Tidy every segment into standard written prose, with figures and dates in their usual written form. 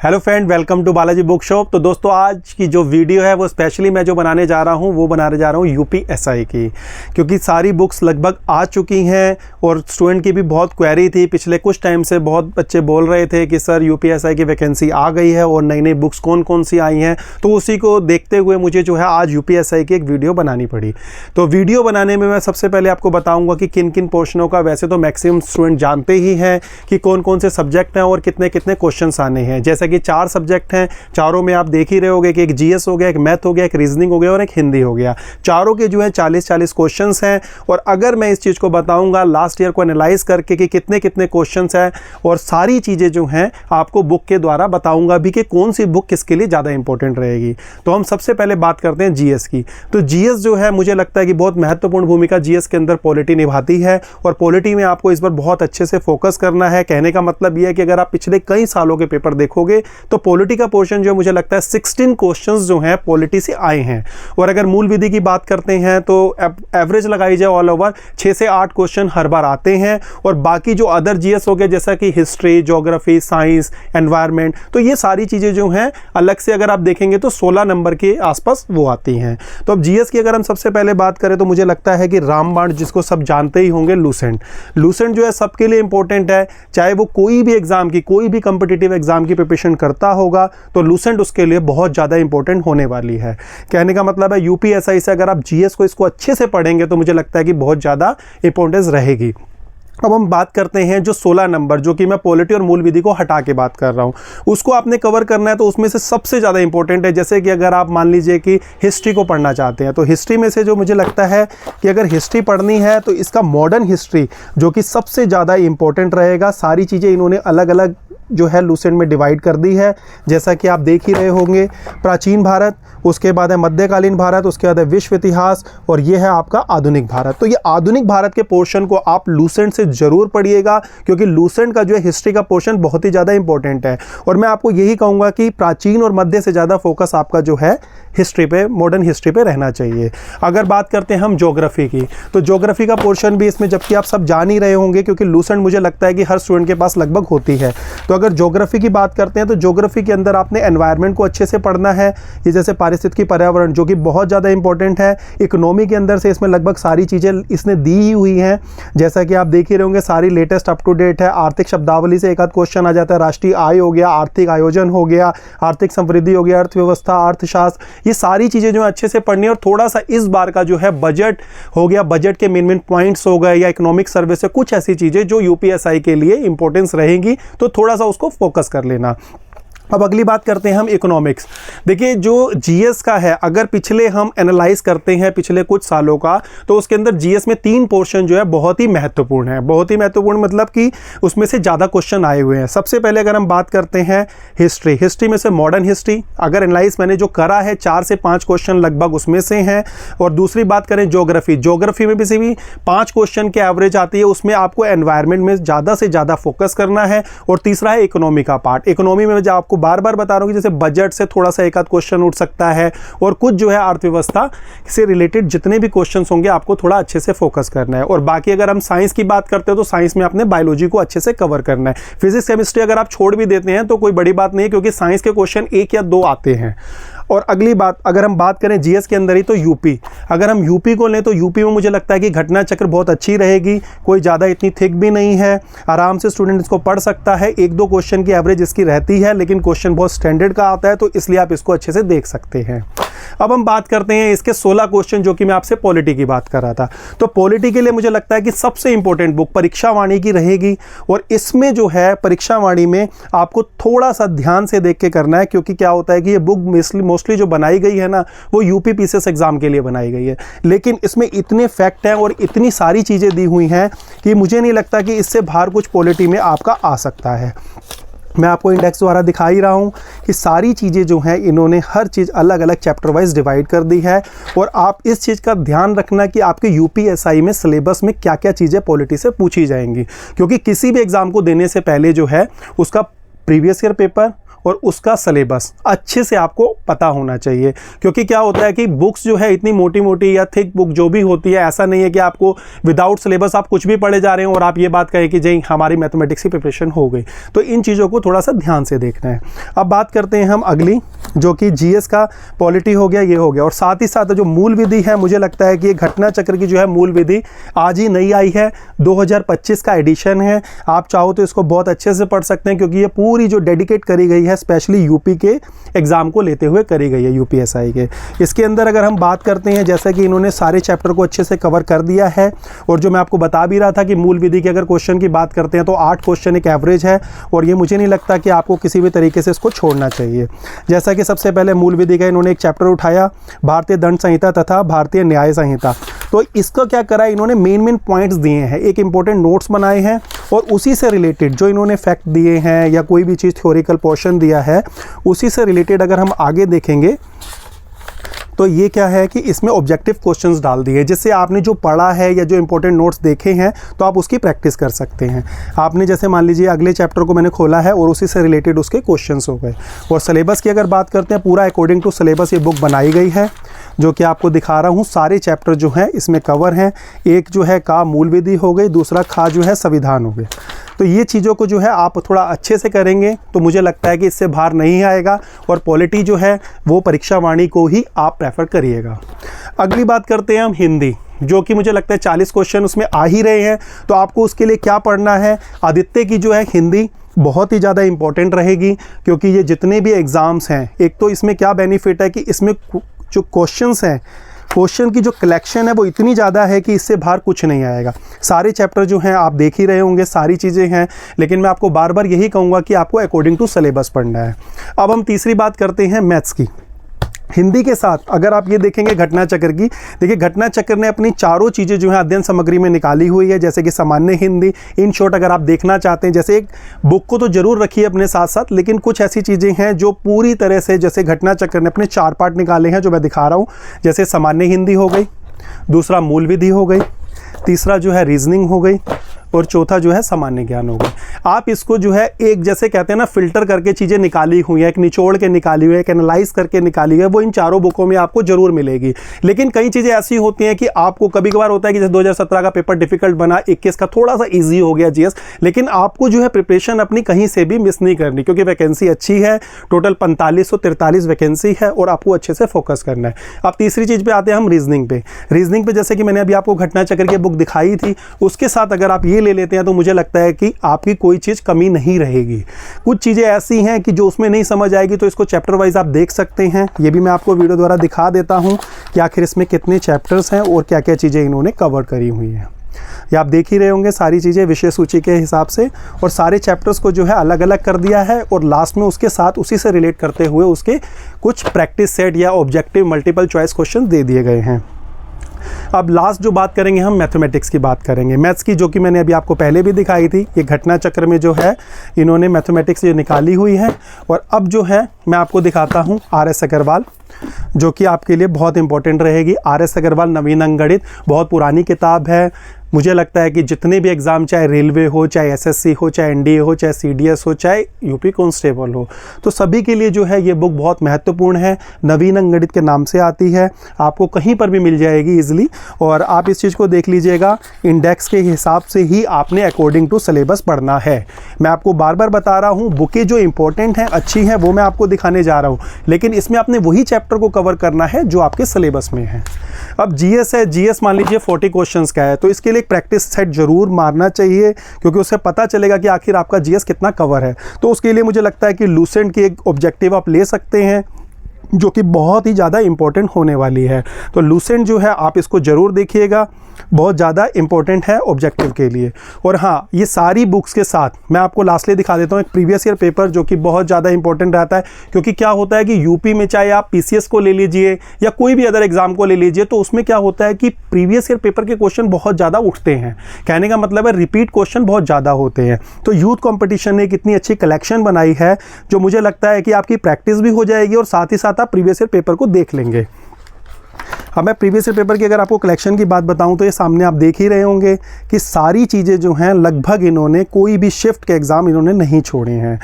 Hello friend, welcome to Balaji book shop. तो दोस्तों, आज की जो वीडियो है वो स्पेशली मैं जो बनाने जा रहा हूँ वो बनाने जा रहा हूँ यूपीएसआई की, क्योंकि सारी बुक्स लगभग आ चुकी हैं और स्टूडेंट की भी बहुत क्वेरी थी। पिछले कुछ टाइम से बहुत बच्चे बोल रहे थे कि सर यूपीएसआई की वैकेंसी आ गई है और नई नई बुक्स कौन कौन सी आई हैं। तो उसी को देखते हुए मुझे जो है आज यूपीएसआई की एक वीडियो बनानी पड़ी। तो वीडियो बनाने में मैं सबसे पहले आपको बताऊँगा कि किन किन पोर्शनों का, वैसे तो मैक्सिमम स्टूडेंट जानते ही हैं कि कौन कौन से सब्जेक्ट हैं और कितने कितने क्वेश्चन आने हैं। जैसे कि 4 सब्जेक्ट हैं, चारों में आप देख ही रहे होगे कि एक जीएस हो गया, एक मैथ हो गया, एक रीजनिंग हो गया और एक हिंदी हो गया। चारों के जो है 40-40 क्वेश्चंस हैं। और अगर मैं इस चीज़ को बताऊंगा लास्ट ईयर को एनालाइज करके कि कितने कितने क्वेश्चंस हैं और सारी चीज़ें जो हैं आपको बुक के द्वारा बताऊंगा भी कि कौन सी बुक किसके लिए ज़्यादा इंपॉर्टेंट रहेगी। तो हम सबसे पहले बात करते हैं जीएस की। तो जीएस जो है मुझे लगता है कि बहुत महत्वपूर्ण भूमिका जीएस के अंदर पॉलिटी निभाती है और पॉलिटी में आपको इस बार बहुत अच्छे से फोकस करना है। कहने का मतलब यह है कि अगर आप पिछले कई सालों के पेपर देखोगे तो पॉलिटी का पोर्शन जो मुझे लगता है 16 क्वेश्चंस जो हैं पॉलिटी से आए हैं। और अगर मूल विधि की बात करते हैं तो एवरेज लगाई जाए ऑल ओवर 6 से 8 क्वेश्चन हर बार आते हैं। और बाकी जो अदर जीएस हो गए जैसा कि हिस्ट्री, ज्योग्राफी, साइंस, एनवायरनमेंट, तो ये सारी चीज़ें जो हैं अलग से अगर आप देखेंगे तो 16 नंबर के आसपास वो आती हैं। तो अब जीएस की अगर हम सबसे पहले बात करें तो मुझे लगता है कि रामबाण, जिसको सब जानते ही होंगे, लूसेंट जो है सबके लिए इंपॉर्टेंट है। चाहे वो कोई भी एग्जाम की, कोई भी कॉम्पिटिटिव एग्जाम की प्रिपरेशन करता होगा तो लूसेंट उसके लिए बहुत ज़्यादा इंपॉर्टेंट होने वाली है। कहने का मतलब है यूपीएसआई से अगर आप जीएस को इसको अच्छे से पढ़ेंगे तो मुझे लगता है कि बहुत ज़्यादा इंपॉर्टेंस रहेगी। अब हम बात करते हैं जो 16 नंबर, जो कि मैं पॉलिटी और मूल विधि को हटा के बात कर रहा हूँ, उसको आपने कवर करना है। तो उसमें से सबसे ज़्यादा इंपॉर्टेंट है, जैसे कि अगर आप मान लीजिए कि हिस्ट्री को पढ़ना चाहते हैं तो हिस्ट्री में से जो मुझे लगता है कि अगर हिस्ट्री पढ़नी है तो इसका मॉडर्न हिस्ट्री जो कि सबसे ज़्यादा इंपॉर्टेंट रहेगा। सारी चीज़ें इन्होंने अलग अलग जो है लूसेंट में डिवाइड कर दी है, जैसा कि आप देख ही रहे होंगे। प्राचीन भारत, उसके बाद है मध्यकालीन भारत, उसके बाद है विश्व इतिहास और ये है आपका आधुनिक भारत। तो ये आधुनिक भारत के पोर्शन को आप लूसेंट से ज़रूर पढ़िएगा, क्योंकि लूसेंट का जो है हिस्ट्री का पोर्शन बहुत ही ज़्यादा इंपॉर्टेंट है। और मैं आपको यही कहूँगा कि प्राचीन और मध्य से ज़्यादा फोकस आपका जो है हिस्ट्री पे, मॉडर्न हिस्ट्री पे रहना चाहिए। अगर बात करते हैं हम ज्योग्राफी की, तो ज्योग्राफी का पोर्शन भी इसमें, जबकि आप सब जान ही रहे होंगे क्योंकि लूसेंट मुझे लगता है कि हर स्टूडेंट के पास लगभग होती है। तो अगर ज्योग्राफी की बात करते हैं तो ज्योग्राफी के अंदर आपने एनवायरनमेंट को अच्छे से पढ़ना है, ये जैसे पारिस्थितिकी, पर्यावरण, जो कि बहुत ज़्यादा इंपॉर्टेंट है। इकोनॉमी के अंदर से इसमें लगभग सारी चीज़ें इसने दी ही हुई हैं, जैसा कि आप देख ही रहे होंगे, सारी लेटेस्ट अप टू डेट है। आर्थिक शब्दावली से एक आध क्वेश्चन आ जाता है, राष्ट्रीय आय हो गया, आर्थिक आयोजन हो गया, आर्थिक समृद्धि हो गया, अर्थव्यवस्था, अर्थशास्त्र, ये सारी चीज़ें जो अच्छे से पढ़नी है। और थोड़ा सा इस बार का जो है बजट हो गया, बजट के मेन पॉइंट्स हो गए, या इकोनॉमिक सर्वे से कुछ ऐसी चीज़ें जो यूपीएसआई के लिए इंपॉर्टेंस रहेंगी, तो थोड़ा सा उसको फोकस कर लेना। अब अगली बात करते हैं हम इकोनॉमिक्स। देखिए, जो जीएस का है, अगर पिछले हम एनालाइज करते हैं पिछले कुछ सालों का, तो उसके अंदर जीएस में 3 पोर्शन जो है बहुत ही महत्वपूर्ण है। बहुत ही महत्वपूर्ण मतलब कि उसमें से ज़्यादा क्वेश्चन आए हुए हैं। सबसे पहले अगर हम बात करते हैं हिस्ट्री में से मॉडर्न हिस्ट्री, अगर एनालाइज मैंने जो करा है 4 से 5 क्वेश्चन लगभग उसमें से हैं। और दूसरी बात करें ज्योग्राफी में भी से भी 5 क्वेश्चन की एवरेज आती है, उसमें आपको एनवायरनमेंट में ज़्यादा से ज़्यादा फोकस करना है। और तीसरा है इकोनॉमी का पार्ट। इकोनॉमी में जो आपको बार बार बता रहा हूं कि जैसे बजट से थोड़ा सा एक आध क्वेश्चन उठ सकता है, और कुछ जो है अर्थव्यवस्था से रिलेटेड जितने भी क्वेश्चंस होंगे आपको थोड़ा अच्छे से फोकस करना है। और बाकी अगर हम साइंस की बात करते हैं तो साइंस में आपने बायोलॉजी को अच्छे से कवर करना है। फिजिक्स, केमिस्ट्री अगर आप छोड़ भी देते हैं तो कोई बड़ी बात नहीं है, क्योंकि साइंस के क्वेश्चन 1 या 2 आते हैं। और अगली बात, अगर हम बात करें जीएस के अंदर ही, तो यूपी, अगर हम यूपी को लें तो यूपी में मुझे लगता है कि घटना चक्र बहुत अच्छी रहेगी, कोई ज़्यादा इतनी थिक भी नहीं है, आराम से स्टूडेंट इसको पढ़ सकता है। 1-2 क्वेश्चन की एवरेज इसकी रहती है, लेकिन क्वेश्चन बहुत स्टैंडर्ड का आता है, तो इसलिए आप इसको अच्छे से देख सकते हैं। अब हम बात करते हैं इसके 16 क्वेश्चन, जो कि मैं आपसे पॉलिटी की बात कर रहा था। तो पॉलिटी के लिए मुझे लगता है कि सबसे इंपॉर्टेंट बुक परीक्षा वाणी की रहेगी। और इसमें जो है परीक्षा वाणी में आपको थोड़ा सा ध्यान से देख के करना है, क्योंकि क्या होता है कि ये बुक मोस्टली जो बनाई गई है ना, वो यूपी पीसीएस एग्जाम के लिए बनाई गई है, लेकिन इसमें इतने फैक्ट हैं और इतनी सारी चीज़ें दी हुई हैं कि मुझे नहीं लगता कि इससे बाहर कुछ पॉलिटी में आपका आ सकता है। मैं आपको इंडेक्स द्वारा दिखा ही रहा हूँ कि सारी चीज़ें जो हैं इन्होंने हर चीज़ अलग अलग चैप्टर वाइज डिवाइड कर दी है। और आप इस चीज़ का ध्यान रखना कि आपके यूपीएसआई में सिलेबस में क्या क्या चीज़ें पॉलिटी से पूछी जाएंगी, क्योंकि किसी भी एग्ज़ाम को देने से पहले जो है उसका प्रीवियस ईयर पेपर और उसका सिलेबस अच्छे से आपको पता होना चाहिए। क्योंकि क्या होता है कि बुक्स जो है इतनी मोटी मोटी या थिक बुक जो भी होती है, ऐसा नहीं है कि आपको विदाउट सिलेबस आप कुछ भी पढ़े जा रहे हो और आप ये बात कहें कि जी हमारी मैथमेटिक्स की प्रिपरेशन हो गई। तो इन चीज़ों को थोड़ा सा ध्यान से देखना है। अब बात करते हैं हम अगली, जो कि जीएस का पॉलिटी हो गया, ये हो गया। और साथ ही साथ जो मूल विधि है, मुझे लगता है कि ये घटना चक्र की जो है मूल विधि आज ही नई आई है, 2025 का एडिशन है। आप चाहो तो इसको बहुत अच्छे से पढ़ सकते हैं, क्योंकि ये पूरी जो डेडिकेट करी गई है स्पेशली यूपी के एग्जाम को लेते हुए करी गई है, यूपीएसआई के। इसके अंदर अगर हम बात करते हैं, जैसा कि इन्होंने सारे चैप्टर को अच्छे से कवर कर दिया है। और जो मैं आपको बता भी रहा था कि मूल विधि के अगर क्वेश्चन की बात करते हैं तो 8 क्वेश्चन एक एवरेज है, और ये मुझे नहीं लगता कि आपको किसी भी तरीके से इसको छोड़ना चाहिए। जैसा कि सबसे पहले मूल विधि का इन्होंने एक चैप्टर उठाया, भारतीय दंड संहिता तथा भारतीय न्याय संहिता। तो इसका क्या करा, इन्होंने मेन पॉइंट्स दिए हैं, एक इंपॉर्टेंट नोट्स बनाए हैं, और उसी से रिलेटेड जो इन्होंने फैक्ट दिए हैं या कोई भी चीज़ थ्योरिकल पोर्शन दिया है, उसी से रिलेटेड अगर हम आगे देखेंगे तो ये क्या है कि इसमें ऑब्जेक्टिव क्वेश्चंस डाल दिए, जिससे आपने जो पढ़ा है या जो इंपॉर्टेंट नोट्स देखे हैं तो आप उसकी प्रैक्टिस कर सकते हैं। आपने जैसे मान लीजिए अगले चैप्टर को मैंने खोला है और उसी से रिलेटेड उसके क्वेश्चंस हो गए। और सिलेबस की अगर बात करते हैं, पूरा अकॉर्डिंग टू सिलेबस ये बुक बनाई गई है, जो कि आपको दिखा रहा हूँ। सारे चैप्टर जो हैं इसमें कवर हैं। एक जो है का मूल विधि हो गई, दूसरा खा जो है संविधान हो गए। तो ये चीज़ों को जो है आप थोड़ा अच्छे से करेंगे तो मुझे लगता है कि इससे बाहर नहीं आएगा, और पॉलिटी जो है वो परीक्षा वाणी को ही आप प्रेफर करिएगा। अगली बात करते हैं हम हिंदी, जो कि मुझे लगता है 40 क्वेश्चन उसमें आ ही रहे हैं। तो आपको उसके लिए क्या पढ़ना है, आदित्य की जो है हिंदी बहुत ही ज़्यादा इंपॉर्टेंट रहेगी, क्योंकि ये जितने भी एग्ज़ाम्स हैं, एक तो इसमें क्या बेनिफिट है कि इसमें जो क्वेश्चंस हैं, क्वेश्चन की जो कलेक्शन है वो इतनी ज़्यादा है कि इससे बाहर कुछ नहीं आएगा। सारे चैप्टर जो हैं आप देख ही रहे होंगे, सारी चीज़ें हैं, लेकिन मैं आपको बार बार यही कहूँगा कि आपको अकॉर्डिंग टू सिलेबस पढ़ना है। अब हम तीसरी बात करते हैं मैथ्स की। हिंदी के साथ अगर आप ये देखेंगे घटना चक्र की, देखिए घटना चक्र ने अपनी चारों चीज़ें जो है अध्ययन सामग्री में निकाली हुई है, जैसे कि सामान्य हिंदी। इन शॉर्ट अगर आप देखना चाहते हैं, जैसे एक बुक को तो जरूर रखिए अपने साथ साथ, लेकिन कुछ ऐसी चीज़ें हैं जो पूरी तरह से, जैसे घटना चक्र ने अपने 4 पार्ट निकाले हैं जो मैं दिखा रहा हूँ। जैसे सामान्य हिंदी हो गई, दूसरा मूल विधि हो गई, तीसरा जो है रीजनिंग हो गई, और चौथा जो है सामान्य ज्ञान हो गया। आप इसको जो है एक जैसे कहते हैं ना, फिल्टर करके चीज़ें निकाली हुई है, एक निचोड़ के निकाली हुई है, एक एनालाइज करके निकाली हुई है, वो इन चारों बुकों में आपको जरूर मिलेगी। लेकिन कई चीज़ें ऐसी होती हैं कि आपको कभी कभार होता है कि जैसे 2017 का पेपर डिफिकल्ट बना, 21 का थोड़ा सा ईजी हो गया जीएस, लेकिन आपको जो है प्रिपरेशन अपनी कहीं से भी मिस नहीं करनी, क्योंकि वैकेंसी अच्छी है, टोटल 4543 वैकेंसी है, और आपको अच्छे से फोकस करना है। अब तीसरी चीज़ पे आते हैं हम रीजनिंग पे। रीजनिंग पे जैसे कि मैंने अभी आपको घटना चक्र की बुक दिखाई थी, उसके साथ अगर आप ये ले लेते हैं तो मुझे लगता है कि आपकी कोई चीज़ कमी नहीं रहेगी। कुछ चीज़ें ऐसी हैं कि जो उसमें नहीं समझ आएगी तो इसको चैप्टर वाइज आप देख सकते हैं। ये भी मैं आपको वीडियो द्वारा दिखा देता हूं कि आखिर इसमें कितने चैप्टर्स हैं और क्या क्या चीज़ें इन्होंने कवर करी हुई हैं। ये आप देख ही रहे होंगे सारी चीज़ें विषय सूची के हिसाब से, और सारे चैप्टर्स को जो है अलग अलग कर दिया है, और लास्ट में उसके साथ उसी से रिलेट करते हुए उसके कुछ प्रैक्टिस सेट या ऑब्जेक्टिव मल्टीपल चॉइस क्वेश्चन दे दिए गए हैं। अब लास्ट जो बात करेंगे हम मैथमेटिक्स की बात करेंगे, मैथ्स की, जो कि मैंने अभी आपको पहले भी दिखाई थी। ये घटना चक्र में जो है इन्होंने मैथमेटिक्स ये निकाली हुई है। और अब जो है मैं आपको दिखाता हूँ आर.एस. अग्रवाल, जो कि आपके लिए बहुत इंपॉर्टेंट रहेगी। आर.एस. अग्रवाल नवीन अंकगणित बहुत पुरानी किताब है। मुझे लगता है कि जितने भी एग्ज़ाम, चाहे रेलवे हो, चाहे एसएससी हो, चाहे एनडीए हो, चाहे सीडीएस हो, चाहे यूपी कांस्टेबल हो, तो सभी के लिए जो है ये बुक बहुत महत्वपूर्ण है। नवीन अंकगणित के नाम से आती है, आपको कहीं पर भी मिल जाएगी इजीली। और आप इस चीज़ को देख लीजिएगा, इंडेक्स के हिसाब से ही आपने अकॉर्डिंग टू सिलेबस पढ़ना है। मैं आपको बार बार बता रहा हूँ, बुकें जो इंपॉर्टेंट हैं, अच्छी हैं, वो मैं आपको दिखाने जा रहा हूँ, लेकिन इसमें आपने वही चैप्टर को कवर करना है जो आपके सिलेबस में है। अब जीएस है, जीएस मान लीजिए 40 क्वेश्चंस का है, तो इसके लिए एक प्रैक्टिस सेट जरूर मारना चाहिए, क्योंकि उससे पता चलेगा कि आखिर आपका जीएस कितना कवर है। तो उसके लिए मुझे लगता है कि लूसेंट की एक ऑब्जेक्टिव आप ले सकते हैं, जो कि बहुत ही ज़्यादा इंपॉर्टेंट होने वाली है। तो लूसेंट जो है आप इसको ज़रूर देखिएगा, बहुत ज़्यादा इंपॉर्टेंट है ऑब्जेक्टिव के लिए। और हाँ, ये सारी बुक्स के साथ मैं आपको लास्टली दिखा देता हूँ एक प्रीवियस ईयर पेपर, जो कि बहुत ज़्यादा इंपॉर्टेंट रहता है। क्योंकि क्या होता है कि यूपी में चाहे आप पीसीएस को ले लीजिए या कोई भी अदर एग्जाम को ले लीजिए, तो उसमें क्या होता है कि प्रीवियस ईयर पेपर के क्वेश्चन बहुत ज़्यादा उठते हैं। कहने का मतलब है रिपीट क्वेश्चन बहुत ज़्यादा होते हैं। तो यूथ कॉम्पिटिशन ने एक इतनी अच्छी कलेक्शन बनाई है, जो मुझे लगता है कि आपकी प्रैक्टिस भी हो जाएगी और साथ ही साथ आप प्रीवियस ईयर पेपर को देख लेंगे। अब मैं प्रीवियस ईयर पेपर की अगर आपको कलेक्शन की बात बताऊं, तो ये सामने आप देख ही रहे होंगे कि सारी चीज़ें जो हैं लगभग इन्होंने कोई भी शिफ्ट के एग्ज़ाम इन्होंने नहीं छोड़े हैं।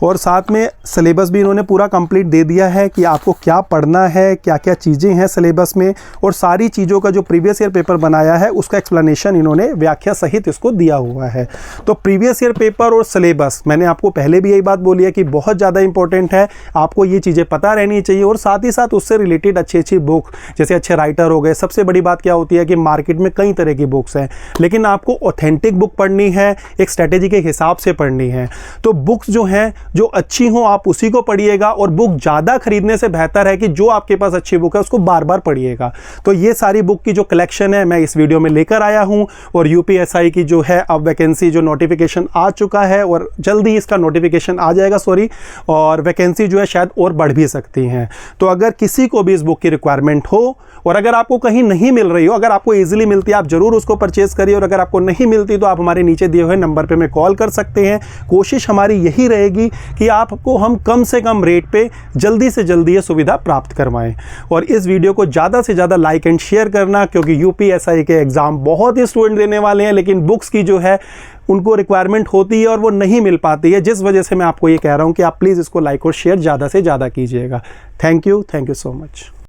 और साथ में सिलेबस भी इन्होंने पूरा कंप्लीट दे दिया है कि आपको क्या पढ़ना है, क्या क्या चीज़ें हैं सिलेबस में, और सारी चीज़ों का जो प्रीवियस ईयर पेपर बनाया है उसका एक्सप्लेनेशन इन्होंने व्याख्या सहित इसको दिया हुआ है। तो प्रीवियस ईयर पेपर और सिलेबस, मैंने आपको पहले भी यही बात बोली है कि बहुत ज़्यादा इंपॉर्टेंट है, आपको ये चीज़ें पता रहनी चाहिए। और साथ ही साथ उससे रिलेटेड अच्छी अच्छी बुक, जैसे अच्छे राइटर हो गए। सबसे बड़ी बात क्या होती है कि मार्केट में कई तरह की बुक्स हैं, लेकिन आपको ऑथेंटिक बुक पढ़नी है, एक स्ट्रेटेजी के हिसाब से पढ़नी है। तो बुक्स जो हैं जो अच्छी हो आप उसी को पढ़िएगा, और बुक ज़्यादा खरीदने से बेहतर है कि जो आपके पास अच्छी बुक है उसको बार बार पढ़िएगा। तो ये सारी बुक की जो कलेक्शन है मैं इस वीडियो में लेकर आया हूँ। और यूपीएसआई की जो है अब वैकेंसी जो नोटिफिकेशन आ चुका है और जल्दी इसका नोटिफिकेशन आ जाएगा, और वैकेंसी जो है शायद और बढ़ भी सकती हैं। तो अगर किसी को भी इस बुक की रिक्वायरमेंट हो, और अगर आपको कहीं नहीं मिल रही हो, अगर आपको इजीली मिलती है आप जरूर उसको परचेज करिए, और अगर आपको नहीं मिलती तो आप हमारे नीचे दिए हुए नंबर पे में कॉल कर सकते हैं। कोशिश हमारी यही रहेगी कि आपको हम कम से कम रेट पे जल्दी से जल्दी ये सुविधा प्राप्त करवाएं। और इस वीडियो को ज़्यादा से ज़्यादा लाइक एंड शेयर करना, क्योंकि यूपीएसआई के एग्ज़ाम बहुत ही स्टूडेंट देने वाले हैं, लेकिन बुक्स की जो है उनको रिक्वायरमेंट होती है और वो नहीं मिल पाती है, जिस वजह से मैं आपको ये कह रहा हूँ कि आप प्लीज़ इसको लाइक और शेयर ज़्यादा से ज़्यादा कीजिएगा। Thank you so much.